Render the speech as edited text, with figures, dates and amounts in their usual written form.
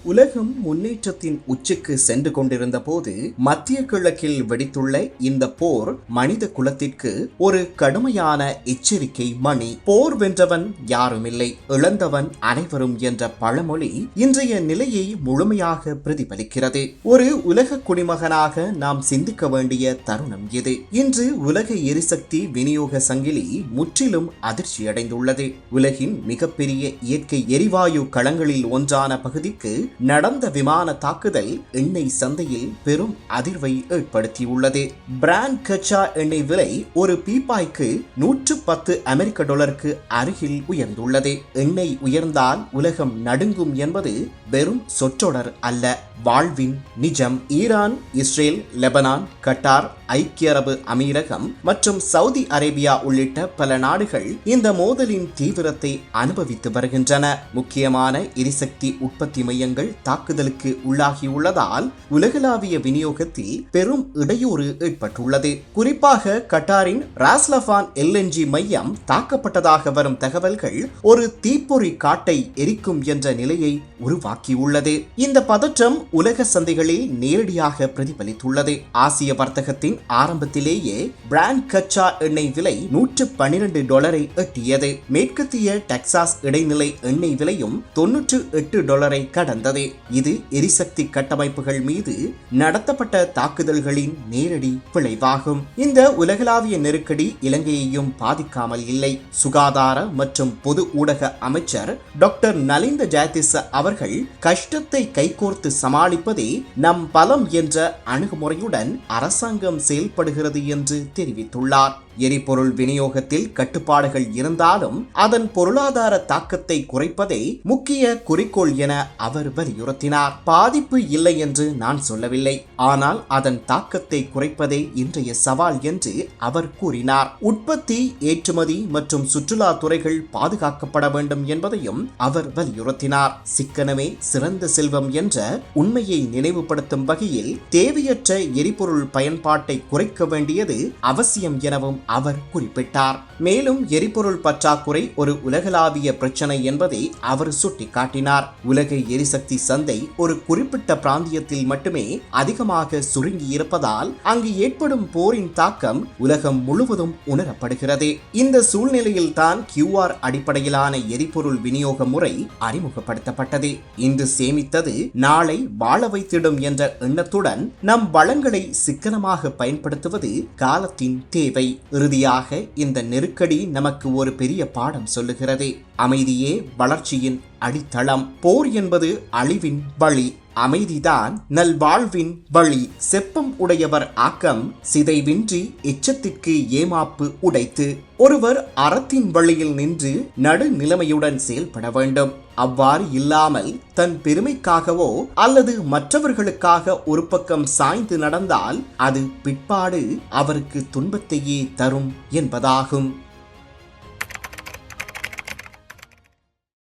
உலகம் முன்னேற்றத்தின் உச்சிக்கு சென்று கொண்டிருந்த போது மத்திய கிழக்கில் வெடித்துள்ள இந்த போர் மனித குலத்திற்கு ஒரு கடுமையான எச்சரிக்கை மணி. போர் வென்றவன் யாருமில்லை, இழந்தவன் அனைவரும் என்ற பழமொழி இன்றைய நிலையை முழுமையாக பிரதிபலிக்கிறது. ஒரு உலக குடிமகனாக நாம் சிந்திக்க வேண்டிய தருணம் இது. இன்று உலக எரிசக்தி விநியோக சங்கிலி முற்றிலும் அதிர்ச்சியடைந்துள்ளது. உலகின் மிகப்பெரிய இயற்கை எரிவாயு களங்களில் ஒன்றான பகுதிக்கு நடந்த விமான தாக்குதல் எண்ணெய் சந்தையில் பெரும் அதிர்வை ஏற்படுத்தியுள்ளது. பிராண்ட் கச்சா எண்ணெய் விலை ஒரு பீப்பாய்க்கு $110 அருகில் உயர்ந்துள்ளது. எண்ணெய் உயர்ந்தால் உலகம் நடுங்கும் என்பது வெறும் சொற்றொடர் அல்ல, வாழ்வின் நிஜம். ஈரான், இஸ்ரேல், லெபனான், கட்டார், ஐக்கிய அரபு அமீரகம் மற்றும் சவுதி அரேபியா உள்ளிட்ட பல நாடுகள் இந்த மோதலின் தீவிரத்தை அனுபவித்து வருகின்றன. முக்கியமான எரிசக்தி உற்பத்தி மையங்கள் தாக்குதலுக்கு உள்ளாகியுள்ளதால் உலகளாவிய விநியோகத்தில் பெரும் இடையூறு ஏற்பட்டுள்ளது. குறிப்பாக கட்டாரின் ராஸ்லஃபான் LNG மையம் தாக்கப்பட்டதாக வரும் தகவல்கள் ஒரு தீப்பொறி காட்டை எரிக்கும் என்ற நிலையை உருவாக்கியுள்ளது. இந்த பதற்றம் உலக சந்தைகளில் நேரடியாக பிரதிபலித்துள்ளது. ஆசிய வர்த்தகத்தின் ஆரம்பத்திலேயே பிராண்ட் கச்சா எண்ணெய் விலை $112 எட்டியது. மேற்கத்திய டெக்சாஸ் இடைநிலை எண்ணெய் விலையும் $98 கடந்தது. இது எரிசக்தி கட்டமைப்புகள் மீது நடத்தப்பட்ட தாக்குதல்களின் நேரடி விளைவாகும். இந்த உலகளாவிய நெருக்கடி இலங்கையையும் பாதிக்காமல் இல்லை. சுகாதார மற்றும் பொது ஊடக அமைச்சர் டாக்டர் நலிந்த ஜெயதிச அவர்கள் கஷ்டத்தை கைகோர்த்து சமாளிப்பதே நம் பலம் என்ற அணுகுமுறையுடன் அரசாங்கம் செயல்படுகிறது என்று தெரிவித்துள்ளார். எரிபொருள் விநியோகத்தில் கட்டுப்பாடுகள் இருந்தாலும் அதன் பொருளாதார தாக்கத்தை குறைப்பதே முக்கிய குறிக்கோள் என அவர் வலியுறுத்தினார். பாதிப்பு இல்லை என்று நான் சொல்லவில்லை, ஆனால் அதன் தாக்கத்தை குறைப்பதே இன்றைய சவால் என்று அவர் கூறினார். உற்பத்தி, ஏற்றுமதி மற்றும் சுற்றுலா துறைகள் பாதுகாக்கப்பட வேண்டும் என்பதையும் அவர் வலியுறுத்தினார். சிக்கனமே சிறந்த செல்வம் என்ற உண்மையை நினைவுபடுத்தும் வகையில் தேவையற்ற எரிபொருள் பயன்பாட்டை குறைக்க வேண்டியது அவசியம் எனவும் அவர் குறிப்பிட்டார். மேலும் எரிபொருள் பற்றாக்குறை ஒரு உலகளாவிய பிரச்சனை என்பதை அவர் சுட்டிக்காட்டினார். உலக எரிசக்தி சந்தை ஒரு குறிப்பிட்ட பிராந்தியத்தில் மட்டுமே அதிகமாக சுருங்கி இருப்பதால் அங்கு ஏற்படும் போரின் தாக்கம் உலகம் முழுவதும் உணரப்படுகிறது. இந்த சூழ்நிலையில் தான் QR அடிப்படையிலான எரிபொருள் விநியோக முறை அறிமுகப்படுத்தப்பட்டது. இன்று சேமித்தது நாளை வாழ வைத்திடும் என்ற எண்ணத்துடன் நம் வளங்களை சிக்கனமாக பயன்படுத்துவது காலத்தின் தேவை. இறுதியாக இந்த நெருக்கடி நமக்கு ஒரு பெரிய பாடம் சொல்லுகிறது. அமைதியே வளர்ச்சியின் அடித்தளம். போர் என்பது அழிவின் வழி, அமைதிதான் நல்வாழ்வின் வழி. செப்பம் உடையவர் ஆக்கம் சிதைவின்றி எச்சத்திற்கு ஏமாப்பு உடைத்து. ஒருவர் அறத்தின் வழியில் நின்று நடுநிலைமையுடன் செயல்பட வேண்டும். அவ்வாறு இல்லாமல் தன் பெருமைக்காகவோ அல்லது மற்றவர்களுக்காக ஒரு பக்கம் சாய்ந்து நடந்தால் அது பிற்பாடு அவருக்கு துன்பத்தையே தரும் என்பதாகும்.